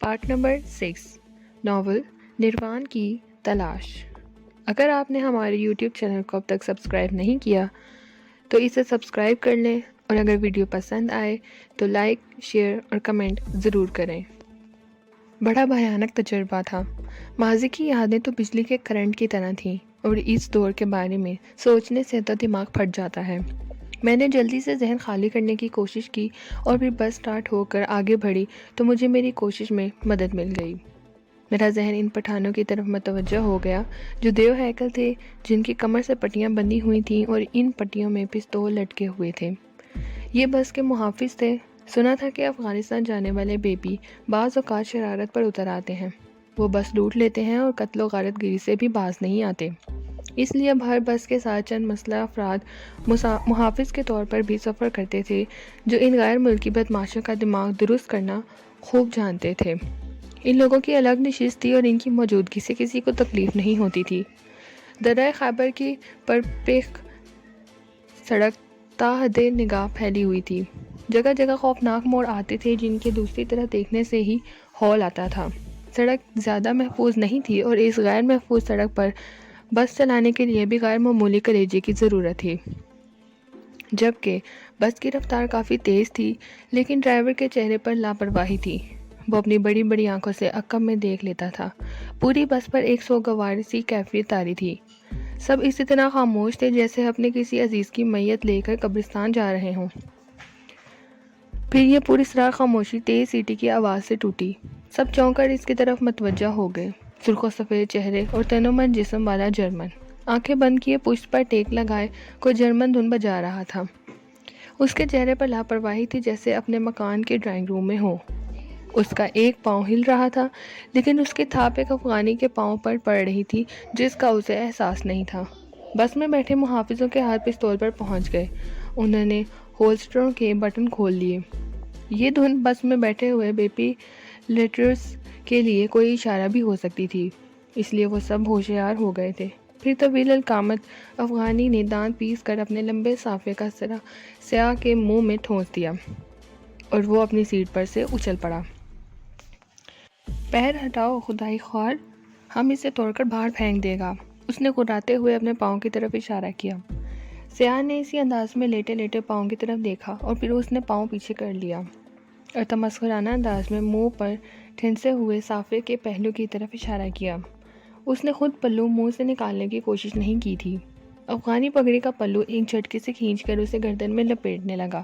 Part number 6، novel نروان کی تلاش۔ اگر آپ نے ہمارے یوٹیوب چینل کو اب تک سبسکرائب نہیں کیا تو اسے سبسکرائب کر لیں، اور اگر ویڈیو پسند آئے تو لائک، شیئر اور کمنٹ ضرور کریں۔ بڑا بھیانک تجربہ تھا۔ ماضی کی یادیں تو بجلی کے کرنٹ کی طرح تھیں، اور اس دور کے بارے میں سوچنے سے تو دماغ پھٹ جاتا ہے۔ میں نے جلدی سے ذہن خالی کرنے کی کوشش کی، اور پھر بس سٹارٹ ہو کر آگے بڑھی تو مجھے میری کوشش میں مدد مل گئی۔ میرا ذہن ان پٹھانوں کی طرف متوجہ ہو گیا جو دیو ہیکل تھے، جن کی کمر سے پٹیاں بندھی ہوئی تھیں اور ان پٹیوں میں پستول لٹکے ہوئے تھے۔ یہ بس کے محافظ تھے۔ سنا تھا کہ افغانستان جانے والے بیبی بعض اوقات شرارت پر اتر آتے ہیں۔ وہ بس لوٹ لیتے ہیں اور قتل و غارت گری سے بھی باز نہیں آتے۔ اس لیے اب ہر بس کے ساتھ چند مسلح افراد محافظ کے طور پر بھی سفر کرتے تھے، جو ان غیر ملکی بدماشوں کا دماغ درست کرنا خوب جانتے تھے۔ ان لوگوں کی الگ نشست تھی اور ان کی موجودگی سے کسی کو تکلیف نہیں ہوتی تھی۔ درہ خیبر کی پرپیخ سڑک تا حد نگاہ پھیلی ہوئی تھی۔ جگہ جگہ خوفناک موڑ آتے تھے جن کے دوسری طرف دیکھنے سے ہی ہول آتا تھا۔ سڑک زیادہ محفوظ نہیں تھی، اور اس غیر محفوظ سڑک پر بس چلانے کے لیے بھی غیر معمولی کلیجے کی ضرورت تھی۔ جبکہ بس کی رفتار کافی تیز تھی، لیکن ڈرائیور کے چہرے پر لاپرواہی تھی۔ وہ اپنی بڑی بڑی آنکھوں سے عقب میں دیکھ لیتا تھا۔ پوری بس پر ایک سوگوار سی کیفیت طاری تھی۔ سب اسی طرح خاموش تھے جیسے اپنے کسی عزیز کی میت لے کر قبرستان جا رہے ہوں۔ پھر یہ پوری سرار خاموشی تیز سیٹی کی آواز سے ٹوٹی۔ سب چونک کر اس کی طرف متوجہ ہو گئے۔ سرخ و سفید چہرے اور تن و من جسم والا جرمن، آنکھیں بند کیے پشت پر ٹیک لگائے، کوئی جرمن دھن بجا رہا تھا۔ اس کے چہرے پر لاپرواہی تھی جیسے اپنے مکان کے ڈرائنگ روم میں ہو۔ اس کا ایک پاؤں ہل رہا تھا، لیکن اس کی تھاپ ایک افغانی کے پاؤں پر پڑ رہی تھی جس کا اسے احساس نہیں تھا۔ بس میں بیٹھے محافظوں کے ہاتھ پستول پر پہنچ گئے۔ انہوں نے ہولسٹروں کے بٹن کھول لیے۔ یہ دھن بس میں بیٹھے ہوئے بیبی لیٹرز کے لیے کوئی اشارہ بھی ہو سکتی تھی، اس لیے وہ سب ہوشیار ہو گئے تھے۔ پھر طویل القامت افغانی نے دانت پیس کر اپنے لمبے صافے کا سرا سیاہ کے منہ میں ٹھونس دیا، اور وہ اپنی سیٹ پر سے اچھل پڑا۔ پیر ہٹاؤ خدائی خوار، ہم اسے توڑ کر باہر پھینک دے گا، اس نے گراتے ہوئے اپنے پاؤں کی طرف اشارہ کیا۔ سیاہ نے اسی انداز میں لیٹے لیٹے پاؤں کی طرف دیکھا، اور پھر اس نے پاؤں پیچھے کر لیا اور تمسخرانہ انداز میں منہ پر ٹھنسے ہوئے صافے کے پہلو کی طرف اشارہ کیا۔ اس نے خود پلو منہ سے نکالنے کی کوشش نہیں کی تھی۔ افغانی پگڑی کا پلو ایک جھٹکے سے کھینچ کر اسے گردن میں لپیٹنے لگا۔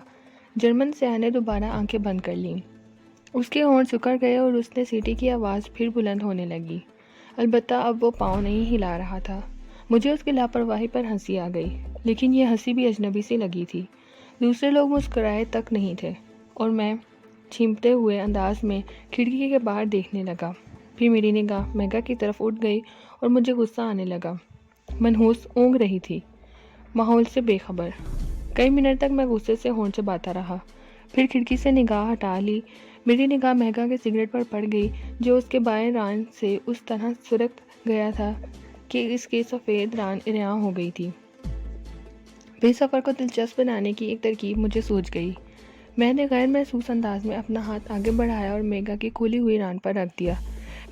جرمن سیاہ نے دوبارہ آنکھیں بند کر لیں۔ اس کے ہونٹ سکڑ گئے اور اس نے سیٹی کی آواز پھر بلند ہونے لگی۔ البتہ اب وہ پاؤں نہیں ہلا رہا تھا۔ مجھے اس کی لاپرواہی پر ہنسی آ گئی، لیکن یہ ہنسی بھی اجنبی سی لگی تھی۔ دوسرے لوگ مسکرائے تک نہیں تھے، اور میں چھینپتے ہوئے انداز میں کھڑکی کے باہر دیکھنے لگا۔ پھر میری نگاہ میگا کی طرف اٹھ گئی اور مجھے غصہ آنے لگا۔ منحوس اونگ رہی تھی، ماحول سے بے خبر۔ کئی منٹ تک میں غصے سے ہونٹ چباتا رہا، پھر کھڑکی سے نگاہ ہٹا لی۔ میری نگاہ میگا کے سگریٹ پر پڑ گئی جو اس کے بائیں ران سے اس طرح سرک گیا تھا کہ اس کی سفید ران عریاں ہو گئی تھی۔ پھر سفر کو دلچسپ بنانے کی ایک ترکیب مجھے سوجھ گئی۔ میں نے غیر محسوس انداز میں اپنا ہاتھ آگے بڑھایا اور میگا کی کھلی ہوئی ران پر رکھ دیا۔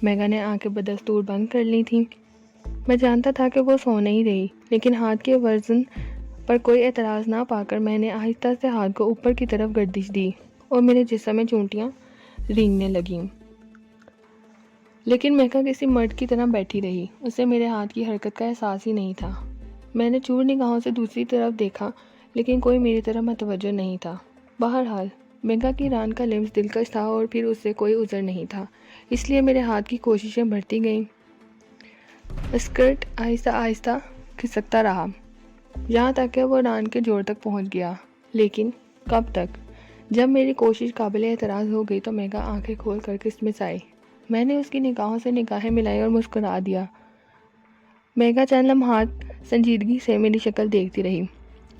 میگا نے آنکھیں بدستور بند کر لی تھیں۔ میں جانتا تھا کہ وہ سو نہیں رہی، لیکن ہاتھ کے وزن پر کوئی اعتراض نہ پا کر میں نے آہستہ سے ہاتھ کو اوپر کی طرف گردش دی اور میرے جسم میں چونٹیاں رینگنے لگیں۔ لیکن میگا کسی مرد کی طرح بیٹھی رہی، اسے میرے ہاتھ کی حرکت کا احساس ہی نہیں تھا۔ میں نے چور نگاہوں سے دوسری طرف دیکھا، لیکن کوئی میری طرف متوجہ نہیں تھا۔ بہرحال میگا کی ران کا لمس دلکش تھا، اور پھر اس سے کوئی عذر نہیں تھا، اس لیے میرے ہاتھ کی کوششیں بڑھتی گئیں۔ اسکرٹ آہستہ آہستہ کھسکتا رہا، یہاں تک کہ وہ ران کے جوڑ تک پہنچ گیا۔ لیکن کب تک؟ جب میری کوشش قابل اعتراض ہو گئی تو میگا آنکھیں کھول کر کسمسائی۔ میں نے اس کی نگاہوں سے نگاہیں ملائی اور مسکرا دیا۔ میگا چند لمحات سنجیدگی سے میری شکل دیکھتی رہی،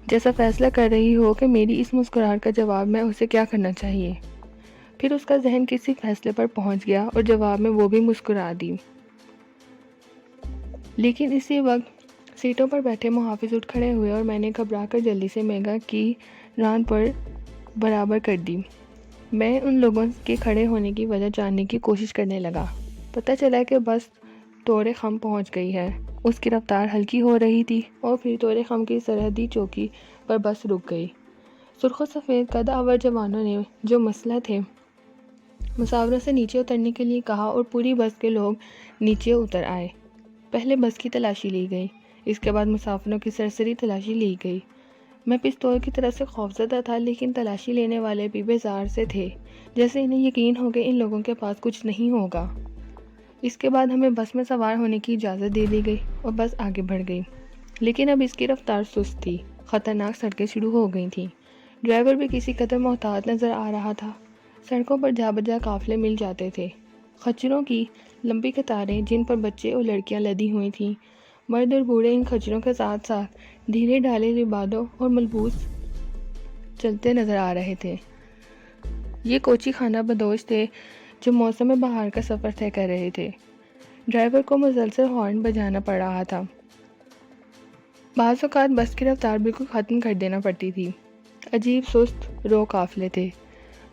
جیسا فیصلہ کر رہی ہو کہ میری اس مسکراہٹ کا جواب میں اسے کیا کرنا چاہیے۔ پھر اس کا ذہن کسی فیصلے پر پہنچ گیا اور جواب میں وہ بھی مسکرا دی۔ لیکن اسی وقت سیٹوں پر بیٹھے محافظ اٹھ کھڑے ہوئے اور میں نے گھبرا کر جلدی سے میگا کی ران پر برابر کر دی۔ میں ان لوگوں کے کھڑے ہونے کی وجہ جاننے کی کوشش کرنے لگا۔ پتہ چلا کہ بس طور خم پہنچ گئی ہے۔ اس کی رفتار ہلکی ہو رہی تھی اور پھر طور خم کی سرحدی چوکی پر بس رک گئی۔ سرخ و سفید قد آور جوانوں نے جو مسلح تھے مسافروں سے نیچے اترنے کے لیے کہا اور پوری بس کے لوگ نیچے اتر آئے۔ پہلے بس کی تلاشی لی گئی، اس کے بعد مسافروں کی سرسری تلاشی لی گئی۔ میں پستول کی طرف سے خوفزدہ تھا، لیکن تلاشی لینے والے بھی بیزار سے تھے، جیسے انہیں یقین ہو کہ ان لوگوں کے پاس کچھ نہیں ہوگا۔ اس کے بعد ہمیں بس میں سوار ہونے کی اجازت دے دی گئی اور بس آگے بڑھ گئی، لیکن اب اس کی رفتار سست تھی۔ خطرناک سڑکیں شروع ہو گئی تھیں۔ ڈرائیور بھی کسی قدر محتاط نظر آ رہا تھا۔ سڑکوں پر جا بجا قافلے مل جاتے تھے، خچروں کی لمبی قطاریں جن پر بچے اور لڑکیاں لدی ہوئی تھیں۔ مرد اور بوڑھے ان خچروں کے ساتھ ساتھ ڈھیلے ڈھالے لبادوں اور ملبوس چلتے نظر آ رہے تھے۔ یہ کوچی خانہ بدوش تھے جو موسم بہار کا سفر طے کر رہے تھے۔ ڈرائیور کو مسلسل ہارن بجانا پڑ رہا تھا۔ بعض اوقات بس کی رفتار بالکل ختم کر دینا پڑتی تھی۔ عجیب سست رو قافلے تھے۔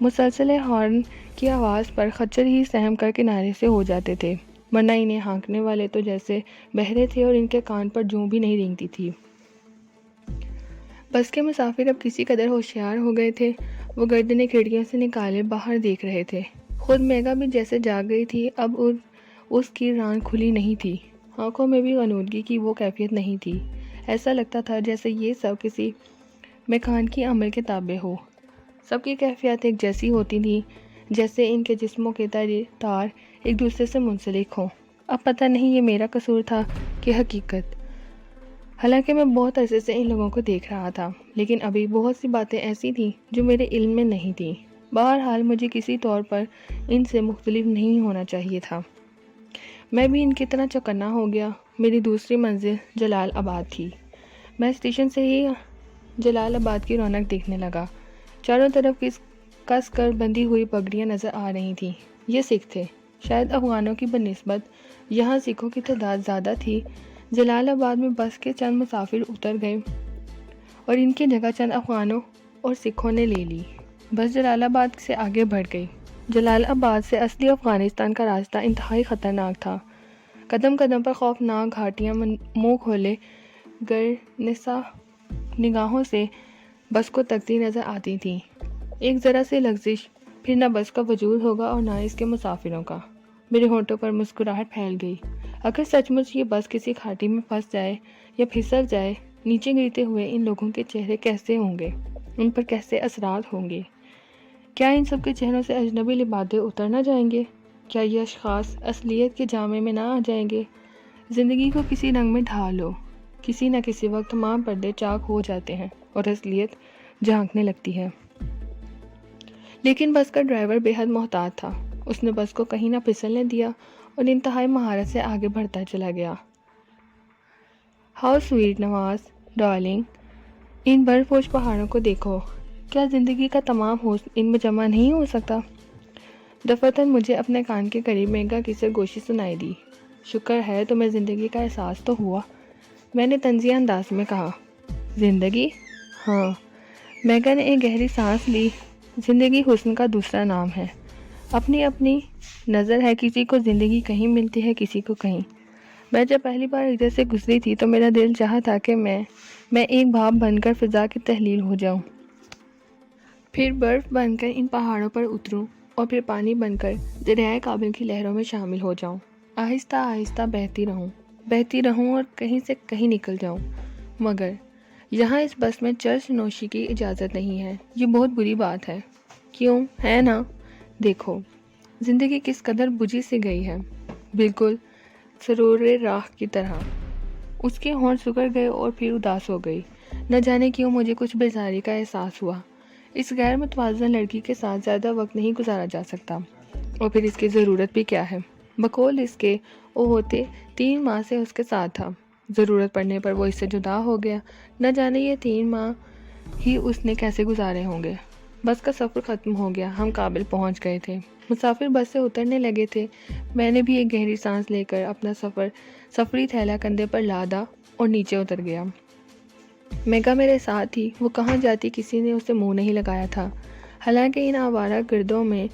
مسلسل ہارن کی آواز پر خچر ہی سہم کر کنارے سے ہو جاتے تھے، ورنہ انہیں ہانکنے والے تو جیسے بہرے تھے اور ان کے کان پر جوں بھی نہیں رینگتی تھی۔ بس کے مسافر اب کسی قدر ہوشیار ہو گئے تھے۔ وہ گردنیں کھڑکیوں سے نکالے باہر دیکھ رہے تھے۔ خود میگا بھی جیسے جاگ گئی تھی، اب اس کی ران کھلی نہیں تھی۔ آنکھوں میں بھی غنودگی کی وہ کیفیت نہیں تھی۔ ایسا لگتا تھا جیسے یہ سب کسی میکانیکی عمل کے تابع ہو۔ سب کی کیفیات ایک جیسی ہوتی تھیں، جیسے ان کے جسموں کے تار ایک دوسرے سے منسلک ہوں۔ اب پتہ نہیں یہ میرا قصور تھا کہ حقیقت، حالانکہ میں بہت عرصے سے ان لوگوں کو دیکھ رہا تھا، لیکن ابھی بہت سی باتیں ایسی تھیں جو میرے علم میں نہیں تھیں۔ بہرحال مجھے کسی طور پر ان سے مختلف نہیں ہونا چاہیے تھا۔ میں بھی ان کی طرح چوکنا ہو گیا۔ میری دوسری منزل جلال آباد تھی۔ میں اسٹیشن سے ہی جلال آباد کی رونق دیکھنے لگا۔ چاروں طرف کس کر بندھی ہوئی پگڑیاں نظر آ رہی تھیں۔ یہ سکھ تھے۔ شاید افغانوں کی بنسبت یہاں سکھوں کی تعداد زیادہ تھی۔ جلال آباد میں بس کے چند مسافر اتر گئے اور ان کی جگہ چند افغانوں اور سکھوں نے لے لی۔ بس جلال آباد سے آگے بڑھ گئی۔ جلال آباد سے اصلی افغانستان کا راستہ انتہائی خطرناک تھا۔ قدم قدم پر خوفناک گھاٹیاں منہ کھولے گرنسا نگاہوں سے بس کو تکتی نظر آتی تھیں۔ ایک ذرا سی لغزش، پھر نہ بس کا وجود ہوگا اور نہ اس کے مسافروں کا۔ میرے ہونٹوں پر مسکراہٹ پھیل گئی۔ اگر سچ مچ یہ بس کسی گھاٹی میں پھنس جائے یا پھسل جائے، نیچے گرتے ہوئے ان لوگوں کے چہرے کیسے ہوں گے؟ ان پر کیسے اثرات ہوں گے؟ کیا ان سب کے چہروں سے اجنبی لبادے اتر نہ جائیں گے؟ کیا یہ اشخاص اصلیت کے جامے میں نہ آ جائیں گے؟ زندگی کو کسی رنگ میں ڈھالو، کسی نہ کسی وقت تمام پردے چاک ہو جاتے ہیں اور اصلیت جھانکنے لگتی ہے۔ لیکن بس کا ڈرائیور بے حد محتاط تھا۔ اس نے بس کو کہیں نہ پھسلنے دیا اور انتہائی مہارت سے آگے بڑھتا چلا گیا۔ ہاؤ سویٹ نواز، ڈارلنگ، ان برفپوش پہاڑوں کو دیکھو۔ کیا زندگی کا تمام حسن ان میں جمع نہیں ہو سکتا؟ دفعتاً مجھے اپنے کان کے قریب میگا کی سرگوشی سنائی دی۔ شکر ہے تمہیں زندگی کا احساس تو ہوا، میں نے طنزیہ انداز میں کہا۔ زندگی؟ ہاں۔ میگا نے ایک گہری سانس لی۔ زندگی حسن کا دوسرا نام ہے۔ اپنی اپنی نظر ہے، کسی کو زندگی کہیں ملتی ہے، کسی کو کہیں۔ میں جب پہلی بار ادھر سے گزری تھی تو میرا دل چاہا تھا کہ میں ایک بھاپ بن کر فضا کی تحلیل ہو جاؤں، پھر برف بن کر ان پہاڑوں پر اتروں اور پھر پانی بن کر دریائے کابل کی لہروں میں شامل ہو جاؤں۔ آہستہ آہستہ بہتی رہوں اور کہیں سے کہیں نکل جاؤں۔ مگر یہاں اس بس میں چرس نوشی کی اجازت نہیں ہے۔ یہ بہت بری بات ہے۔ کیوں ہے نا؟ دیکھو زندگی کس قدر بجھی سی گئی ہے، بالکل سرور راہ کی طرح۔ اس کے ہونٹ سکڑ گئے اور پھر اداس ہو گئی۔ نہ جانے کیوں مجھے کچھ بیزاری کا احساس ہوا۔ اس غیر متوازن لڑکی کے ساتھ زیادہ وقت نہیں گزارا جا سکتا، اور پھر اس کی ضرورت بھی کیا ہے؟ بقول اس کے وہ ہوتے 3 ماہ سے اس کے ساتھ تھا۔ ضرورت پڑنے پر وہ اس سے جدا ہو گیا۔ نہ جانے یہ 3 ماہ ہی اس نے کیسے گزارے ہوں گے۔ بس کا سفر ختم ہو گیا، ہم کابل پہنچ گئے تھے۔ مسافر بس سے اترنے لگے تھے۔ میں نے بھی ایک گہری سانس لے کر اپنا سفری تھیلا کندھے پر لادا اور نیچے اتر گیا۔ میگا میرے ساتھ تھی، وہ کہاں جاتی کسی نے اسے منہ نہیں لگایا تھا، حالانکہ ان آوارہ گردوں میں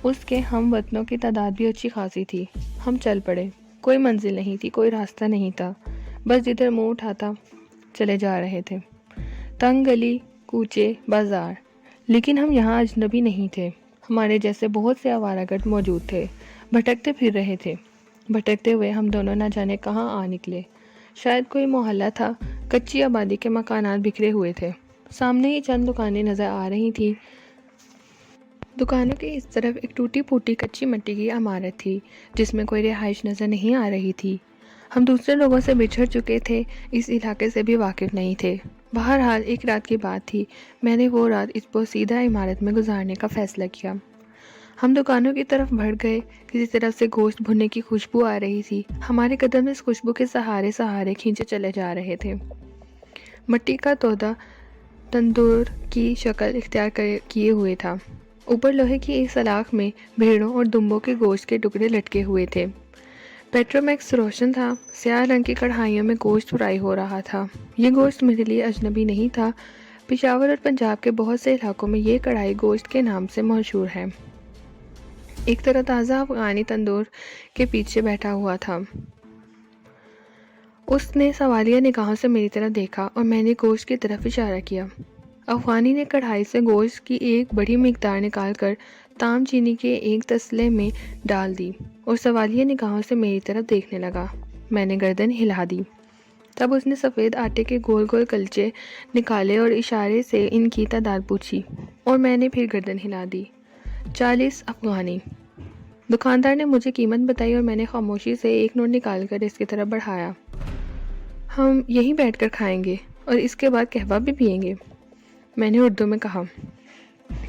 اس کے ہم وطنوں کی تعداد بھی اچھی خاصی تھی۔ ہم چل پڑے، کوئی منزل نہیں تھی، کوئی راستہ نہیں تھا، بس جدھر منہ اٹھاتا چلے جا رہے تھے، تنگ گلی، کوچے، بازار۔ لیکن ہم یہاں اجنبی نہیں تھے، ہمارے جیسے بہت سے آوارہ گرد موجود تھے، بھٹکتے پھر رہے تھے۔ بھٹکتے ہوئے ہم دونوں نہ جانے کہاں آ نکلے، شاید کوئی محلہ تھا، کچی آبادی کے مکانات بکھرے ہوئے تھے، سامنے ہی چند دکانیں نظر آ رہی تھی۔ دکانوں کے اس طرف ایک ٹوٹی پھوٹی کچی مٹی کی عمارت تھی جس میں کوئی رہائش نظر نہیں آ رہی تھی۔ ہم دوسرے لوگوں سے بچھڑ چکے تھے، اس علاقے سے بھی واقف نہیں تھے۔ بہرحال ایک رات کی بات تھی، میں نے وہ رات اس پوسیدہ عمارت میں گزارنے کا فیصلہ کیا۔ ہم دکانوں کی طرف بڑھ گئے، کسی طرف سے گوشت بھننے کی خوشبو آ رہی تھی، ہمارے قدم اس خوشبو کے سہارے سہارے کھینچے چلے جا رہے تھے۔ مٹی کا تودا تندور کی شکل اختیار کیے ہوئے تھا، اوپر لوہے کی ایک سلاخ میں بھیڑوں اور دمبوں کے گوشت کے ٹکڑے لٹکے ہوئے تھے۔ پیٹرومیکس روشن تھا، سیاہ رنگ کی کڑھائیوں میں گوشت فرائی ہو رہا تھا۔ یہ گوشت میرے لیے اجنبی نہیں تھا، پشاور اور پنجاب کے بہت سے علاقوں میں یہ کڑھائی گوشت کے نام سے مشہور ہے۔ ایک طرح تازہ افغانی تندور کے پیچھے بیٹھا ہوا تھا۔ اس نے سوالیہ نگاہوں سے میری طرف دیکھا اور میں نے گوشت کی طرف اشارہ کیا۔ افغانی نے کڑھائی سے گوشت کی ایک بڑی مقدار نکال کر تام چینی کے ایک تسلے میں ڈال دی اور سوالیہ نگاہوں سے میری طرف دیکھنے لگا۔ میں نے گردن ہلا دی۔ تب اس نے سفید آٹے کے گول گول کلچے نکالے اور اشارے سے ان کی تعداد پوچھی اور میں نے پھر گردن ہلا دی۔ 40 افغانی۔ دکاندار نے مجھے قیمت بتائی اور میں نے خاموشی سے ایک نوٹ نکال کر اس کی طرف بڑھایا۔ ہم یہیں بیٹھ کر کھائیں گے اور اس کے بعد قہوہ بھی پئیں گے، میں نے اردو میں کہا،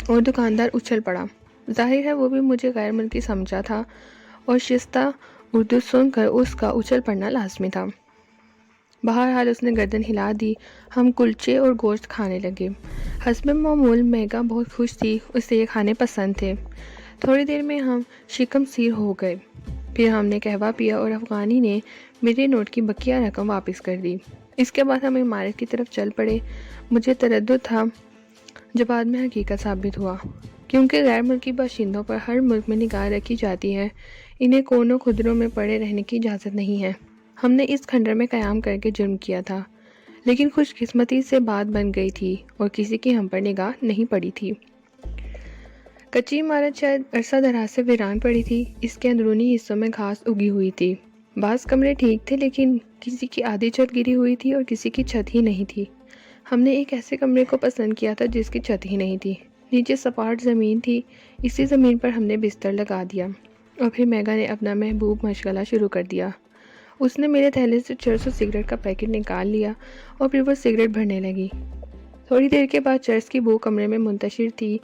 اور دکاندار اچھل پڑا۔ ظاہر ہے وہ بھی مجھے غیر ملکی سمجھا تھا اور شائستہ اردو سن کر اس کا اچھل پڑنا لازمی تھا۔ بہرحال اس نے گردن ہلا دی۔ ہم کلچے اور گوشت کھانے لگے۔ حسب معمول میگا بہت خوش تھی، اسے یہ کھانے پسند تھے۔ تھوڑی دیر میں ہم شکم سیر ہو گئے، پھر ہم نے قہوہ پیا اور افغانی نے میرے نوٹ کی بقیہ رقم واپس کر دی۔ اس کے بعد ہم عمارت کی طرف چل پڑے۔ مجھے تردد تھا جو بعد میں حقیقت ثابت ہوا، کیونکہ غیر ملکی باشندوں پر ہر ملک میں نگاہ رکھی جاتی ہے، انہیں کونوں خدروں میں پڑے رہنے کی اجازت نہیں ہے۔ ہم نے اس کھنڈر میں قیام کر کے جرم کیا تھا، لیکن خوش قسمتی سے بات بن گئی تھی اور کسی کی ہم پر نگاہ نہیں پڑی تھی۔ کچی عمارت شاید عرصہ دراز سے ویران پڑی تھی، اس کے اندرونی حصوں میں گھاس اگی ہوئی تھی۔ بعض کمرے ٹھیک تھے، لیکن کسی کی آدھی چھت گری ہوئی تھی اور کسی کی چھت ہی نہیں تھی۔ ہم نے ایک ایسے کمرے کو پسند کیا تھا جس کی چھت ہی نہیں تھی، نیچے سپاٹ زمین تھی۔ اسی زمین پر ہم نے بستر لگا دیا اور پھر میگا نے اپنا محبوب مشغلہ شروع کر دیا۔ اس نے میرے تھیلے سے چرس و سگریٹ کا پیکٹ نکال لیا اور پھر وہ سگریٹ بھرنے لگی۔ تھوڑی دیر کے بعد چرس کی بو کمرے میں منتشر تھی۔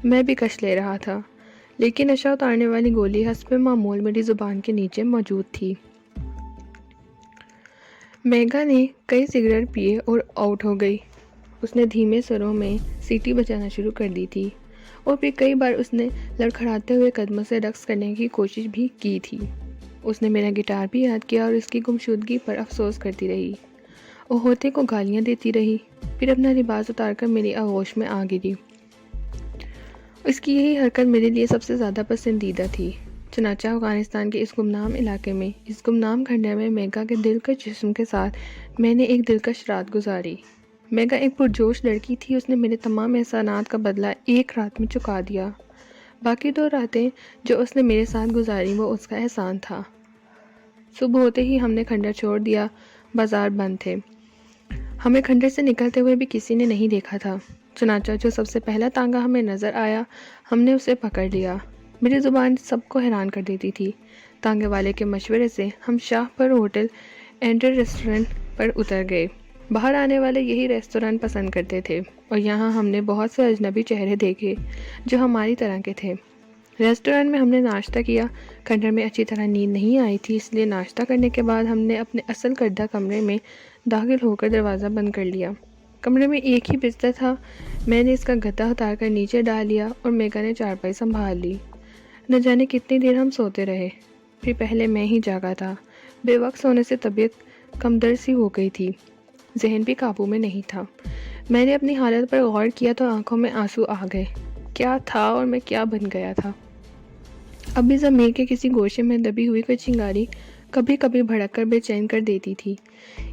میں بھی کش لے رہا تھا، لیکن نشہ اتارنے والی گولی حسب معمول میری زبان کے نیچے موجود تھی۔ میگا نے کئی سگریٹ پیے اور آؤٹ ہو گئی۔ اس نے دھیمے سروں میں سیٹی بجانا شروع کر دی تھی اور پھر کئی بار اس نے لڑکھڑاتے ہوئے قدموں سے رقص کرنے کی کوشش بھی کی تھی۔ اس نے میرا گٹار بھی یاد کیا اور اس کی گمشدگی پر افسوس کرتی رہی اور ہوتے کو گالیاں دیتی رہی، پھر اپنا لباس اتار کر میری آغوش میں آ گری۔ اس کی یہی حرکت میرے لیے سب سے زیادہ پسندیدہ تھی۔ چنانچہ افغانستان کے اس گمنام علاقے میں، اس گمنام کھنڈر میں میگا کے دلکش جسم کے ساتھ میں نے ایک دلکش رات گزاری۔ میگا ایک پرجوش لڑکی تھی، اس نے میرے تمام احسانات کا بدلہ ایک رات میں چکا دیا۔ باقی 2 راتیں جو اس نے میرے ساتھ گزاری وہ اس کا احسان تھا۔ صبح ہوتے ہی ہم نے کھنڈر چھوڑ دیا، بازار بند تھے، ہمیں کھنڈر سے نکلتے ہوئے بھی کسی نے نہیں دیکھا تھا۔ چنانچہ جو سب سے پہلا تانگا ہمیں نظر آیا ہم نے اسے پکڑ لیا۔ میری زبان سب کو حیران کر دیتی تھی۔ تانگے والے کے مشورے سے ہم شاہ پر ہوٹل اینڈر ریسٹورنٹ پر اتر گئے۔ باہر آنے والے یہی ریستوران پسند کرتے تھے اور یہاں ہم نے بہت سے اجنبی چہرے دیکھے جو ہماری طرح کے تھے۔ ریسٹورانٹ میں ہم نے ناشتہ کیا۔ کھنڈر میں اچھی طرح نیند نہیں آئی تھی، اس لیے ناشتہ کرنے کے بعد ہم نے اپنے اصل کردہ کمرے میں داخل ہو کر دروازہ بند کر لیا۔ کمرے میں ایک ہی بستر تھا۔ میں نے اس کا گدا اتار کر نیچے ڈال لیا اور میگا نے چارپائی سنبھال لی۔ نہ جانے کتنی دیر ہم سوتے رہے، پھر پہلے میں ہی جاگا تھا۔ بے وقت سونے سے طبیعت کمدرد سی ہو گئی تھی، ذہن بھی قابو میں نہیں تھا۔ میں نے اپنی حالت پر غور کیا تو آنکھوں میں آنسو آ گئے۔ کیا تھا اور میں کیا بن گیا تھا؟ اب بھی ضمیر کے کسی گوشے میں دبی ہوئی کوئی چنگاری کبھی کبھی بھڑک کر بے چین کر دیتی تھی۔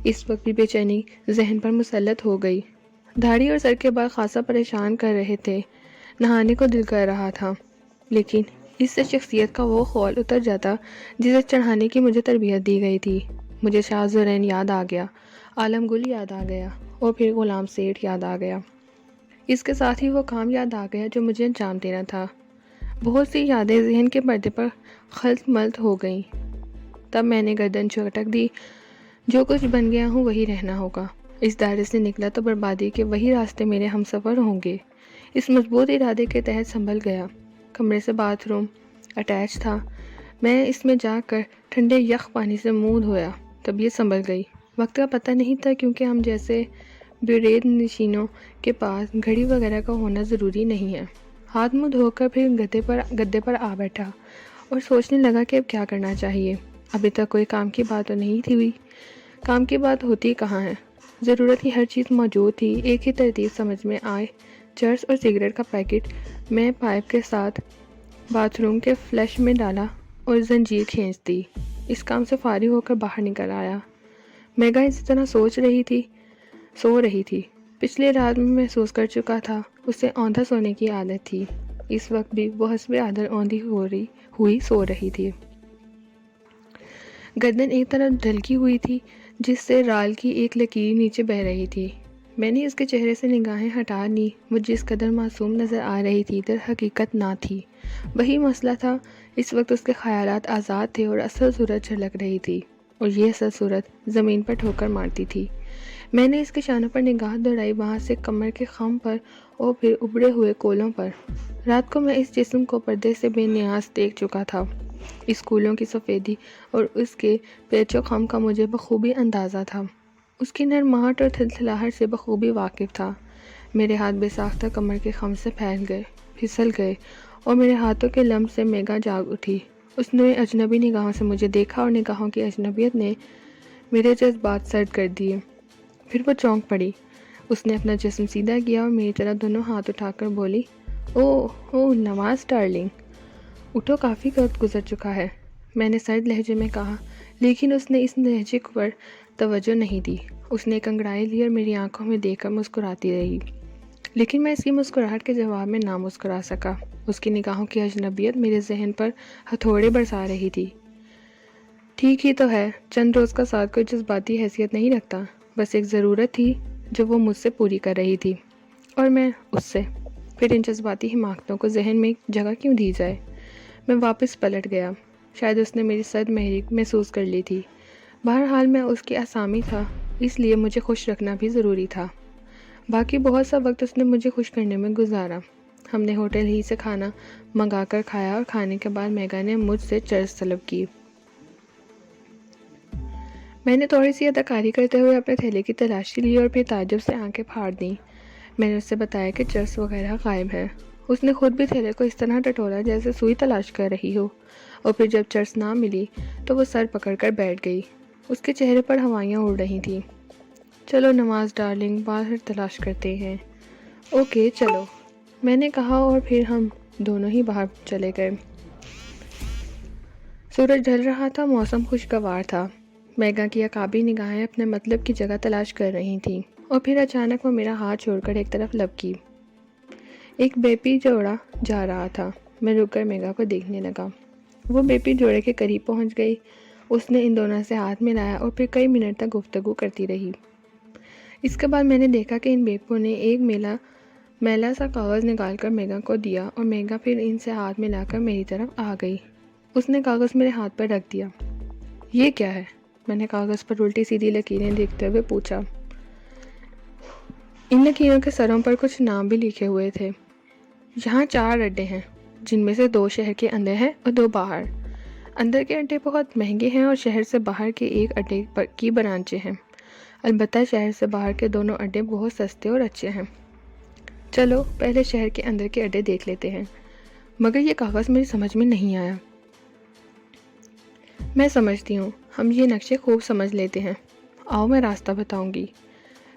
اس وقت بھی بے چینی ذہن پر مسلط ہو گئی۔ داڑھی اور سر کے بال خاصا پریشان کر رہے تھے۔ نہانے کو دل کر رہا تھا، لیکن اس سے شخصیت کا وہ خول اتر جاتا جسے چڑھانے کی مجھے تربیت دی گئی تھی۔ مجھے شاہ زرین یاد آ گیا، عالم گل یاد آ گیا اور پھر غلام سیٹھ یاد آ گیا۔ اس کے ساتھ ہی وہ کام یاد آ گیا جو مجھے انجام دینا تھا۔ بہت سی یادیں ذہن کے پردے پر خلط ملط ہو گئیں۔ تب میں نے گردن جھٹک دی، جو کچھ بن گیا ہوں وہی رہنا ہوگا۔ اس دائرے سے نکلا تو بربادی کے وہی راستے میرے ہم سفر ہوں گے۔ اس مضبوط ارادے کے تحت سنبھل گیا۔ کمرے سے باتھ روم اٹیچ تھا۔ میں اس میں جا کر ٹھنڈے یخ پانی سے منہ دھویا، طبیعت سنبھل گئی۔ وقت کا پتہ نہیں تھا، کیونکہ ہم جیسے برید نشینوں کے پاس گھڑی وغیرہ کا ہونا ضروری نہیں ہے۔ ہاتھ منہ دھو کر پھر گدے پر آ بیٹھا اور سوچنے لگا کہ اب کیا کرنا چاہیے۔ ابھی تک کوئی کام کی بات تو نہیں تھی ہوئی۔ کام کی بات ہوتی کہاں ہے؟ ضرورت کی ہر چیز موجود تھی۔ ایک ہی ترتیب سمجھ میں آئے، چرس اور سگریٹ کا پیکٹ میں پائپ کے ساتھ باتھ روم کے فلش میں ڈالا اور زنجیر کھینچ دی۔ اس کام سے فارغ ہو کر باہر نکل آیا۔ میگا اسی طرح سو رہی تھی۔ پچھلی رات میں محسوس کر چکا تھا، اسے اوندھا سونے کی عادت تھی۔ اس وقت بھی وہ حسب عادت اوندھی ہوئی سو رہی تھی۔ گردن ایک طرف ڈھلکی ہوئی تھی، جس سے رال کی ایک لکیر نیچے بہہ رہی تھی۔ میں نے اس کے چہرے سے نگاہیں ہٹا لی۔ وہ جس قدر معصوم نظر آ رہی تھی در حقیقت نہ تھی۔ وہی مسئلہ تھا، اس وقت اس کے خیالات آزاد تھے اور اصل صورت جھلک رہی تھی، اور یہ اصل صورت زمین پر ٹھوکر مارتی تھی۔ میں نے اس کے شانوں پر نگاہ دوڑائی، وہاں سے کمر کے خم پر اور پھر ابڑے ہوئے کولوں پر۔ رات کو میں اس جسم کو پردے سے بے نیاز دیکھ چکا تھا۔ اس کولوں کی سفیدی اور اس کے پیچ و خم کا مجھے بخوبی اندازہ تھا۔ اس کی نرماہٹ اور تھلتھلاہٹ سے بخوبی واقف تھا۔ میرے ہاتھ بے ساختہ کمر کے خم سے پھسل گئے اور میرے ہاتھوں کے لمس سے میگا جاگ اٹھی۔ اس نے اجنبی نگاہوں سے مجھے دیکھا اور نگاہوں کی اجنبیت نے میرے جذبات سرد کر دیے۔ پھر وہ چونک پڑی۔ اس نے اپنا جسم سیدھا کیا اور میری طرف دونوں ہاتھ اٹھا کر بولی، او نواز ڈارلنگ، اٹھو، کافی وقت گزر چکا ہے۔ میں نے سرد لہجے میں کہا، لیکن اس نے اس لہجے پر توجہ نہیں دی۔ اس نے ایک انگڑائی لی اور میری آنکھوں میں دیکھ کر مسکراتی رہی، لیکن میں اس کی مسکراہٹ کے جواب میں نہ مسکرا سکا۔ اس کی نگاہوں کی اجنبیت میرے ذہن پر ہتھوڑے برسا رہی تھی۔ ٹھیک ہی تو ہے، چند روز کا ساتھ کوئی جذباتی حیثیت نہیں رکھتا، بس ایک ضرورت تھی جو وہ مجھ سے پوری کر رہی تھی، اور میں اس سے۔ پھر ان جذباتی حماقتوں کو ذہن میں جگہ کیوں دی جائے؟ میں واپس پلٹ گیا۔ شاید اس نے میری سرد مہری محسوس کر لی تھی۔ بہرحال میں اس کی آسامی تھا، اس لیے مجھے خوش رکھنا بھی ضروری تھا۔ باقی بہت سا وقت اس نے مجھے خوش کرنے میں گزارا۔ ہم نے ہوٹل ہی سے کھانا منگا کر کھایا، اور کھانے کے بعد میگا نے مجھ سے چرس طلب کی۔ میں نے تھوڑی سی اداکاری کرتے ہوئے اپنے تھیلے کی تلاشی لی اور پھر تعجب سے آنکھیں پھاڑ دیں۔ میں نے اس سے بتایا کہ چرس وغیرہ غائب ہے۔ اس نے خود بھی تھیلے کو اس طرح ٹٹولا جیسے سوئی تلاش کر رہی ہو، اور پھر جب چرس نہ ملی تو وہ سر پکڑ کر بیٹھ گئی۔ اس کے چہرے پر ہوائیاں اڑ رہی تھیں۔ چلو نواز ڈارلنگ، باہر تلاش کرتے ہیں۔ اوکے چلو، میں نے کہا، اور پھر ہم دونوں ہی باہر چلے گئے۔ سورج ڈھل رہا تھا، موسم خوشگوار تھا۔ میگا کی عقابی نگاہیں اپنے مطلب کی جگہ تلاش کر رہی تھیں، اور پھر اچانک وہ میرا ہاتھ چھوڑ کر ایک طرف لپکی۔ ایک بیپی جوڑا جا رہا تھا۔ میں رک کر میگا کو دیکھنے لگا۔ وہ بیپی جوڑے کے قریب پہنچ گئی۔ اس نے ان دونوں سے ہاتھ ملایا اور پھر کئی منٹ تک گفتگو کرتی رہی۔ اس کے بعد میں نے دیکھا کہ ان بیپوں نے ایک میلا سا کاغذ نکال کر میگا کو دیا، اور میگا پھر ان سے ہاتھ ملا کر میری طرف آ گئی۔ اس نے کاغذ میرے ہاتھ پر رکھ دیا۔ یہ کیا ہے؟ میں نے کاغذ پر الٹی سیدھی لکیریں دیکھتے ہوئے پوچھا۔ ان لکیروں کے سروں پر کچھ نام بھی لکھے ہوئے تھے۔ یہاں 4 اڈے ہیں، جن میں سے 2 شہر کے اندر ہیں اور 2 باہر۔ اندر کے اڈے بہت مہنگے ہیں اور شہر سے باہر کے ایک اڈے کی برانچیں ہیں۔ البتہ شہر سے باہر کے دونوں اڈے بہت سستے اور اچھے ہیں۔ چلو پہلے شہر کے اندر کے اڈے دیکھ لیتے ہیں، مگر یہ کاغذ میری سمجھ میں نہیں آیا۔ میں سمجھتی ہوں، ہم یہ نقشے خوب سمجھ لیتے ہیں۔ آؤ میں راستہ بتاؤں گی،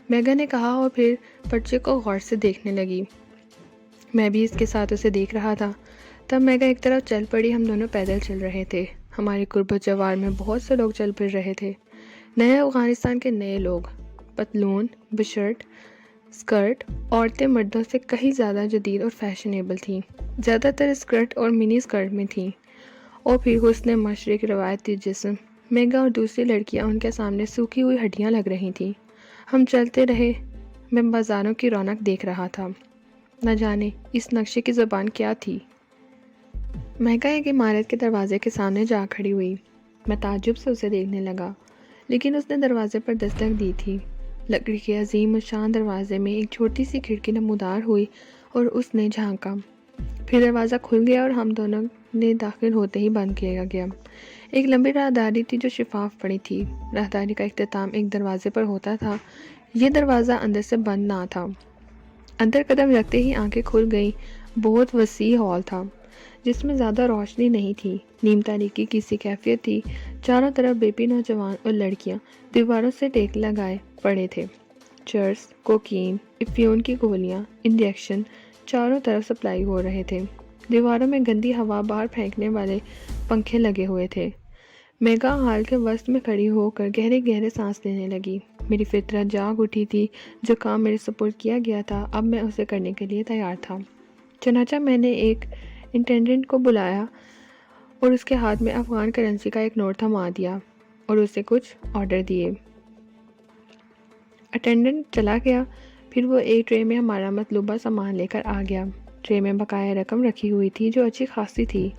میگا نے کہا اور پھر پرچے کو غور سے دیکھنے لگی۔ میں بھی اس کے ساتھ اسے دیکھ رہا تھا۔ تب میگا ایک طرف چل پڑی، ہم دونوں پیدل چل رہے تھے۔ ہماری قرب و جوار میں بہت سے لوگ چل پھر رہے تھے، نئے افغانستان کے نئے لوگ، پتلون، بشرٹ، اسکرٹ۔ عورتیں مردوں سے کہیں زیادہ جدید اور فیشنیبل تھیں، زیادہ تر اسکرٹ اور منی اسکرٹ میں تھیں، اور پھر حسن مشرق روایتی جسم۔ میگا اور دوسری لڑکیاں ان کے سامنے سوکھی ہوئی ہڈیاں لگ رہی تھیں۔ ہم چلتے رہے، میں بازاروں کی رونق دیکھ رہا تھا۔ نہ جانے اس نقشے کی زبان کیا تھی۔ میگا ایک عمارت کے دروازے کے سامنے جا کھڑی ہوئی۔ میں تعجب سے اسے دیکھنے لگا، لیکن اس نے دروازے پر دستک دی تھی۔ لکڑی کے عظیم الشان دروازے میں ایک چھوٹی سی کھڑکی نمودار ہوئی اور اس نے جھانکا۔ پھر دروازہ کھل گیا اور ہم دونوں نے داخل ہوتے ہی بند کیا گیا۔ ایک لمبی راہداری تھی جو شفاف پڑی تھی۔ راہداری کا اختتام ایک دروازے پر ہوتا تھا۔ یہ دروازہ اندر سے بند نہ تھا۔ اندر قدم رکھتے ہی آنکھیں کھل گئیں۔ بہت وسیع ہال تھا جس میں زیادہ روشنی نہیں تھی، نیم تاریکی کی سی کیفیت تھی۔ چاروں طرف بے پی نوجوان اور لڑکیاں دیواروں سے ٹیک لگائے پڑے تھے۔ چرس، کوکین، افیون کی گولیاں، انجیکشن چاروں طرف سپلائی ہو رہے تھے۔ دیواروں میں گندی ہوا باہر پھینکنے والے پنکھے لگے ہوئے تھے۔ میگا ہال کے وسط میں کھڑی ہو کر گہرے گہرے سانس لینے لگی۔ میری فطرت جاگ اٹھی تھی۔ جو کام میرے سپرد کیا گیا تھا اب میں اسے کرنے کے لیے تیار تھا۔ چنانچہ میں نے ایک اٹینڈنٹ کو بلایا اور اس کے ہاتھ میں افغان کرنسی کا ایک نوٹ تھما دیا اور اسے کچھ آرڈر دیے۔ اٹینڈنٹ چلا گیا، پھر وہ ایک ٹرے میں ہمارا مطلوبہ سامان لے کر آ گیا۔ ٹرے میں بقایا رقم رکھی ہوئی تھی جو اچھی خاصی تھی۔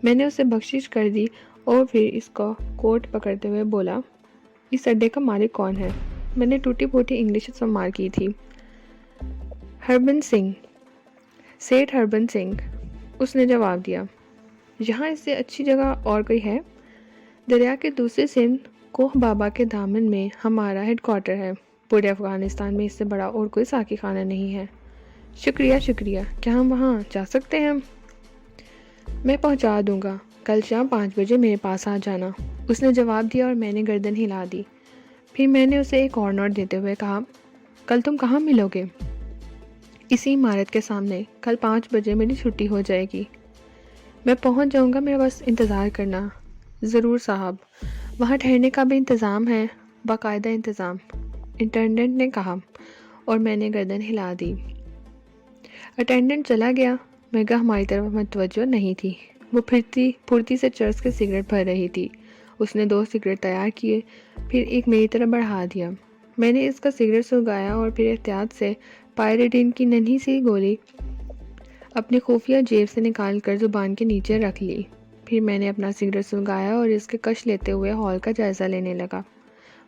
میں نے اسے بخشش کر دی اور پھر اس کا کوٹ پکڑتے ہوئے بولا، اس اڈے کا مالک کون ہے؟ میں نے ٹوٹی پھوٹی انگلش استعمال کی تھی۔ ہربن سنگھ، سیٹھ ہربن سنگھ، اس نے جواب دیا۔ یہاں اس سے اچھی جگہ اور کوئی ہے؟ دریا کے دوسرے سمت کوہ بابا کے دامن میں ہمارا ہیڈ کوارٹر ہے۔ پورے افغانستان میں اس سے بڑا اور کوئی ساقی خانہ نہیں ہے۔ شکریہ شکریہ، کیا ہم وہاں جا سکتے ہیں؟ میں پہنچا دوں گا، کل شام 5 بجے میرے پاس آ جانا، اس نے جواب دیا اور میں نے گردن ہلا دی۔ پھر میں نے اسے ایک اور نوٹ دیتے ہوئے کہا، کل تم کہاں ملو گے؟ اسی عمارت کے سامنے، کل 5 بجے میری چھٹی ہو جائے گی۔ میں پہنچ جاؤں گا، میرا بس انتظار کرنا۔ ضرور صاحب، وہاں ٹھہرنے کا بھی انتظام ہے؟ باقاعدہ انتظام، اٹینڈنٹ نے کہا، اور میں نے گردن ہلا دی۔ اٹینڈنٹ چلا گیا۔ میگا ہماری طرف متوجہ نہیں تھی۔ وہ پھرتی سے چرس کے سگریٹ بھر رہی تھی۔ اس نے 2 سگریٹ تیار کیے، پھر ایک میری طرف بڑھا دیا۔ میں نے اس کا سگریٹ سلگایا اور پھر احتیاط سے پائریڈین کی ننھی سی گولی اپنی خفیہ جیب سے نکال کر زبان کے نیچے رکھ لی۔ پھر میں نے اپنا سگریٹ سلگایا اور اس کے کش لیتے ہوئے ہال کا جائزہ لینے لگا۔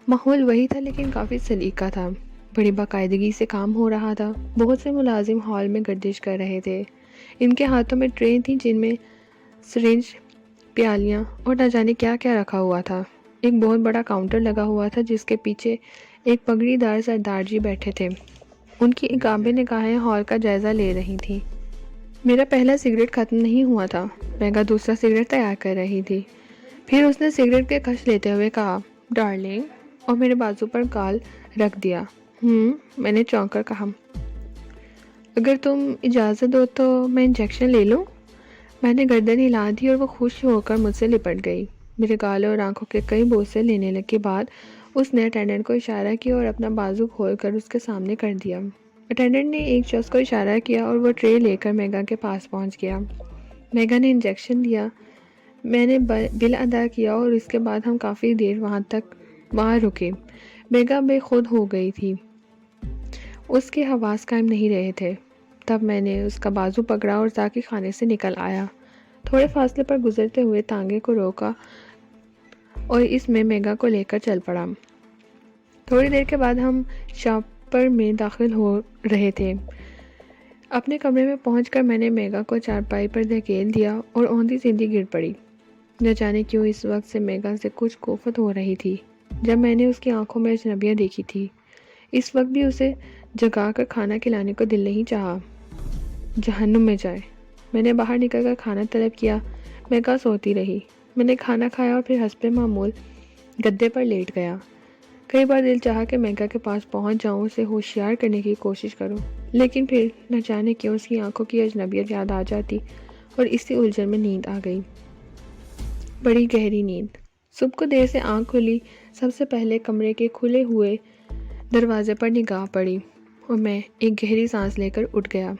ماحول وہی تھا لیکن کافی سلیقہ تھا۔ بڑی باقاعدگی سے کام ہو رہا تھا۔ بہت سے ملازم ہال میں گردش کر رہے تھے۔ ان کے ہاتھوں میں ٹرے تھیں جن میں سرنج، پیالیاں اور نہ جانے کیا کیا رکھا ہوا تھا۔ ایک بہت بڑا کاؤنٹر لگا ہوا تھا جس کے پیچھے ایک پگڑی دار سردار جی بیٹھے تھے۔ ان کی اقامے نگاہیں ہال کا جائزہ لے رہی تھیں۔ میرا پہلا سگریٹ ختم نہیں ہوا تھا۔ میگا دوسرا سگریٹ تیار کر رہی تھی۔ پھر اس نے سگریٹ کے کش لیتے ہوئے کہا، ڈارلنگ، اور میرے بازو پر گال رکھ دیا۔ میں نے چونک کر کہا، اگر تم اجازت دو تو میں انجیکشن لے لوں؟ میں نے گردن ہلا دی اور وہ خوش ہو کر مجھ سے لپٹ گئی۔ میرے گالوں اور آنکھوں کے کئی بوسے لینے کے بعد اس نے اٹینڈنٹ کو اشارہ کیا اور اپنا بازو کھول کر اس کے سامنے کر دیا۔ اٹینڈنٹ نے ایک شخص کو اشارہ کیا اور وہ ٹرے لے کر میگا کے پاس پہنچ گیا۔ میگا نے انجیکشن لیا، میں نے بل ادا کیا اور اس کے بعد ہم کافی دیر وہاں رکے۔ میگا بے خود ہو گئی تھی، اس کے حواس قائم نہیں رہے تھے۔ تب میں نے اس کا بازو پکڑا اور ساقی خانے سے نکل آیا۔ تھوڑے فاصلے پر گزرتے ہوئے تانگے کو روکا اور اس میں میگا کو لے کر چل پڑا۔ تھوڑی دیر کے بعد ہم شاپر میں داخل ہو رہے تھے۔ اپنے کمرے میں پہنچ کر میں نے میگا کو چارپائی پر دھکیل دیا اور اوندھی سیدھی گر پڑی۔ نہ جانے کیوں اس وقت سے میگا سے کچھ کوفت ہو رہی تھی۔ جب میں نے اس کی آنکھوں میں اجنبیہ دیکھی تھی۔ اس وقت بھی اسے جگا کر کھانا کھلانے کو دل نہیں چاہا۔ جہنم میں جائے۔ میں نے باہر نکل کر کھانا طلب کیا۔ میگا سوتی رہی۔ میں نے کھانا کھایا اور پھر حسب معمول گدے پر لیٹ گیا۔ کئی بار دل چاہا کہ میگا کے پاس پہنچ جاؤں، اسے ہوشیار کرنے کی کوشش کروں، لیکن پھر نہ جانے کیوں اس کی آنکھوں کی اجنبیت یاد آ جاتی اور اسی الجھن میں نیند آ گئی، بڑی گہری نیند۔ صبح کو دیر سے آنکھ کھلی، سب سے پہلے کمرے کے کھلے ہوئے دروازے پر نگاہ پڑی اور میں ایک گہری سانس لے کر اٹھ گیا۔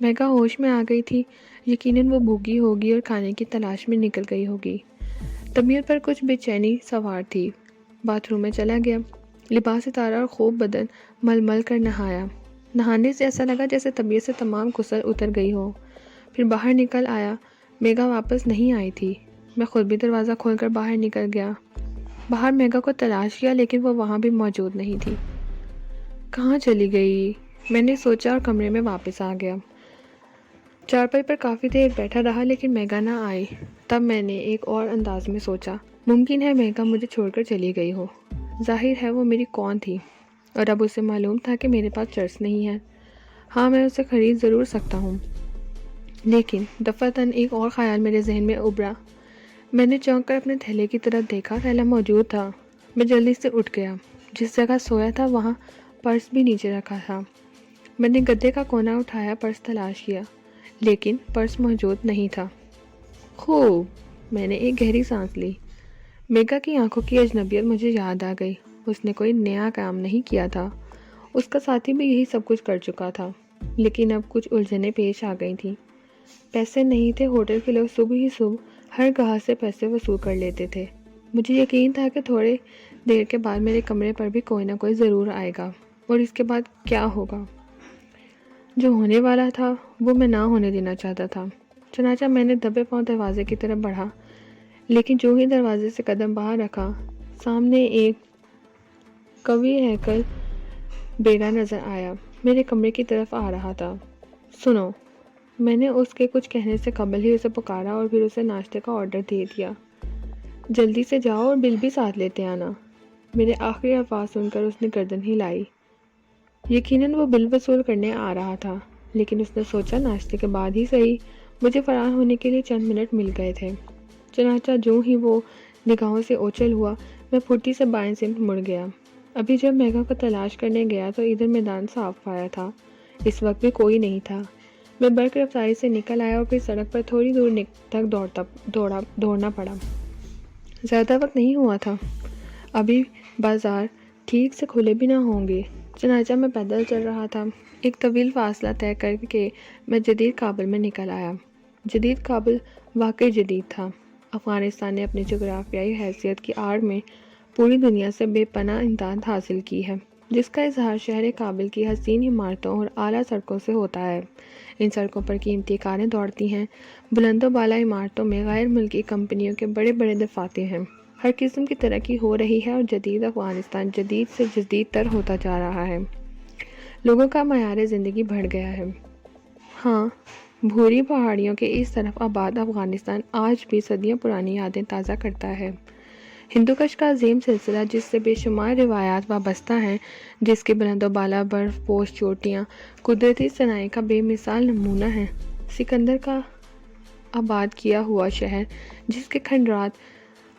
میگا ہوش میں آ گئی تھی۔ یقیناً وہ بھوکی ہوگی اور کھانے کی تلاش میں نکل گئی ہوگی۔ طبیعت پر کچھ بے چینی سوار تھی۔ باتھ روم میں چلا گیا، لباس اتارا اور خوب بدن مل مل کر نہایا۔ نہانے سے ایسا لگا جیسے طبیعت سے تمام کسل اتر گئی ہو۔ پھر باہر نکل آیا۔ میگا واپس نہیں آئی تھی۔ میں خود بھی دروازہ کھول کر باہر نکل گیا۔ باہر میگا کو تلاش کیا لیکن وہ وہاں بھی موجود نہیں تھی۔ کہاں چلی گئی؟ میں نے سوچا اور کمرے میں واپس آ گیا۔ چارپائی پر کافی دیر بیٹھا رہا لیکن میگا نہ آئی۔ تب میں نے ایک اور انداز میں سوچا، ممکن ہے میگا مجھے چھوڑ کر چلی گئی ہو۔ ظاہر ہے وہ میری کون تھی، اور اب اسے معلوم تھا کہ میرے پاس چرس نہیں ہے۔ ہاں، میں اسے خرید ضرور سکتا ہوں۔ لیکن دفعتاً ایک اور خیال میرے ذہن میں ابھرا۔ میں نے چونک کر اپنے تھیلے کی طرف دیکھا، تھیلا موجود تھا۔ میں جلدی سے اٹھ گیا۔ جس جگہ سویا تھا وہاں پرس بھی نیچے رکھا تھا۔ میں نے گدے کا کونا اٹھایا، پرس تلاش کیا، لیکن پرس موجود نہیں تھا۔ خوب، میں نے ایک گہری سانس لی۔ میگا کی آنکھوں کی اجنبیت مجھے یاد آ گئی۔ اس نے کوئی نیا کام نہیں کیا تھا۔ اس کا ساتھی بھی یہی سب کچھ کر چکا تھا، لیکن اب کچھ الجھنیں پیش آ گئی تھیں۔ پیسے نہیں تھے، ہوٹل کے لوگ صبح ہی صبح ہر گاہک سے پیسے وصول کر لیتے تھے۔ مجھے یقین تھا کہ تھوڑے دیر کے بعد میرے کمرے پر بھی کوئی نہ کوئی ضرور آئے گا، اور اس کے بعد کیا ہوگا؟ جو ہونے والا تھا وہ میں نہ ہونے دینا چاہتا تھا۔ چنانچہ میں نے دبے پاؤں دروازے کی طرف بڑھا، لیکن جو ہی دروازے سے قدم باہر رکھا، سامنے ایک قوی ہیکل بیڑا نظر آیا، میرے کمرے کی طرف آ رہا تھا۔ سنو، میں نے اس کے کچھ کہنے سے قبل ہی اسے پکارا اور پھر اسے ناشتے کا آرڈر دے دیا۔ جلدی سے جاؤ اور بل بھی ساتھ لیتے آنا۔ میرے آخری الفاظ سن کر اس نے گردن ہلائی۔ یقیناً وہ بل وصول کرنے آ رہا تھا، لیکن اس نے سوچا ناشتے کے بعد ہی صحیح، مجھے فرار ہونے کے لیے چند منٹ مل گئے تھے۔ چنانچہ جو ہی وہ نگاہوں سے اوچھل ہوا، میں پھرتی سے بائیں سمت مڑ گیا۔ ابھی جب میگا کو تلاش کرنے گیا تو ادھر میدان صاف پایا تھا۔ اس وقت بھی کوئی نہیں تھا۔ میں برق رفتاری سے نکل آیا اور پھر سڑک پر تھوڑی دور تک دوڑنا پڑا۔ زیادہ وقت نہیں ہوا تھا، ابھی بازار ٹھیک سے کھلے بھی نہ ہوں گے۔ چنانچہ میں پیدل چل رہا تھا۔ ایک طویل فاصلہ طے کر کے میں جدید کابل میں نکل آیا۔ جدید کابل واقعی جدید تھا۔ افغانستان نے اپنی جغرافیائی حیثیت کی آڑ میں پوری دنیا سے بے پناہ امداد حاصل کی ہے، جس کا اظہار شہر کابل کی حسین عمارتوں اور اعلیٰ سڑکوں سے ہوتا ہے۔ ان سڑکوں پر قیمتی کاریں دوڑتی ہیں، بلند و بالا عمارتوں میں غیر ملکی کمپنیوں کے بڑے بڑے دفاتر ہیں۔ ہر قسم کی ترقی ہو رہی ہے اور جدید افغانستان جدید سے جدید تر ہوتا جا رہا ہے۔ لوگوں کا معیار زندگی بڑھ گیا ہے۔ ہاں، بھوری پہاڑیوں کے اس طرف آباد افغانستان آج بھی صدیوں پرانی یادیں تازہ کرتا ہے۔ ہندوکش کا عظیم سلسلہ جس سے بے شمار روایات وابستہ ہیں، جس کی بلند و بالا برف پوش چوٹیاں قدرتی صناعی کا بے مثال نمونہ ہیں۔ سکندر کا آباد کیا ہوا شہر جس کے کھنڈرات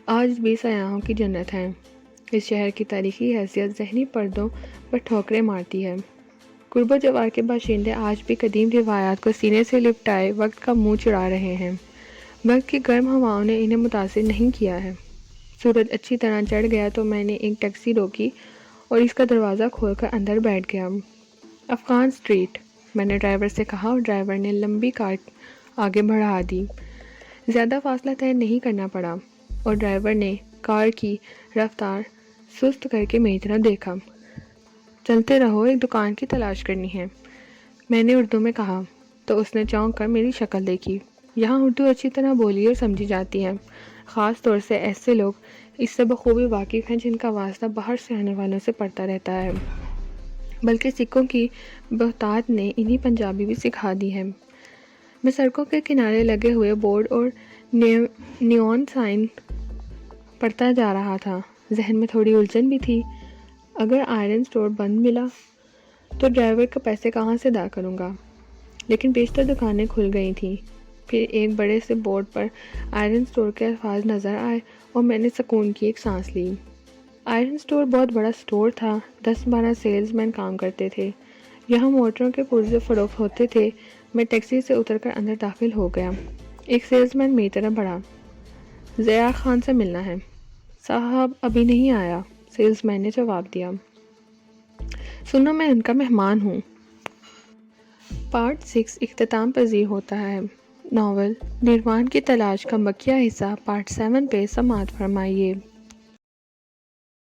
آج بھی سیاحوں کی جنت ہیں۔ اس شہر کی تاریخی حیثیت ذہنی پردوں پر ٹھوکریں مارتی ہے۔ قرب و جوار کے باشندے آج بھی قدیم روایات کو سینے سے لپٹائے وقت کا منہ چڑھا رہے ہیں۔ وقت کی گرم ہواؤں نے انہیں متاثر نہیں کیا ہے۔ سورج اچھی طرح چڑھ گیا تو میں نے ایک ٹیکسی روکی اور اس کا دروازہ کھول کر اندر بیٹھ گیا۔ افغان اسٹریٹ، میں نے ڈرائیور سے کہا اور ڈرائیور نے لمبی کار آگے بڑھا دی۔ زیادہ فاصلہ طے نہیں کرنا پڑا اور ڈرائیور نے کار کی رفتار سست کر کے میری طرف دیکھا۔ چلتے رہو، ایک دکان کی تلاش کرنی ہے، میں نے اردو میں کہا تو اس نے چونک کر میری شکل دیکھی۔ یہاں اردو اچھی طرح بولی اور سمجھی جاتی ہے، خاص طور سے ایسے لوگ اس سے بخوبی واقف ہیں جن کا واسطہ باہر سے آنے والوں سے پڑتا رہتا ہے۔ بلکہ سکھوں کی بہتات نے انہیں پنجابی بھی سکھا دی ہے۔ میں سڑکوں کے کنارے لگے ہوئے بورڈ اور نیون سائن پڑھتا جا رہا تھا۔ ذہن میں تھوڑی الجھن بھی تھی. اگر آئرن اسٹور بند ملا تو ڈرائیور کا پیسے کہاں سے ادا کروں گا؟ لیکن بیشتر دکانیں کھل گئی تھیں. پھر ایک بڑے سے بورڈ پر آئرن اسٹور کے الفاظ نظر آئے اور میں نے سکون کی ایک سانس لی. آئرن اسٹور بہت بڑا اسٹور تھا. 10-12 سیلز مین کام کرتے تھے. یہاں موٹروں کے پرزے فروخت ہوتے تھے. میں ٹیکسی سے اتر کر اندر داخل ہو گیا. ایک سیلز مین میری طرف بڑھا. ضیاء خان سے ملنا ہے. صاحب ابھی نہیں آیا، سیلز مین نے جواب دیا. سنو، میں ان کا مہمان ہوں. پارٹ 6 اختتام پذیر ہوتا ہے. ناول نروان کی تلاش کا بقیہ حصہ پارٹ 7 پہ سماعت فرمائیے.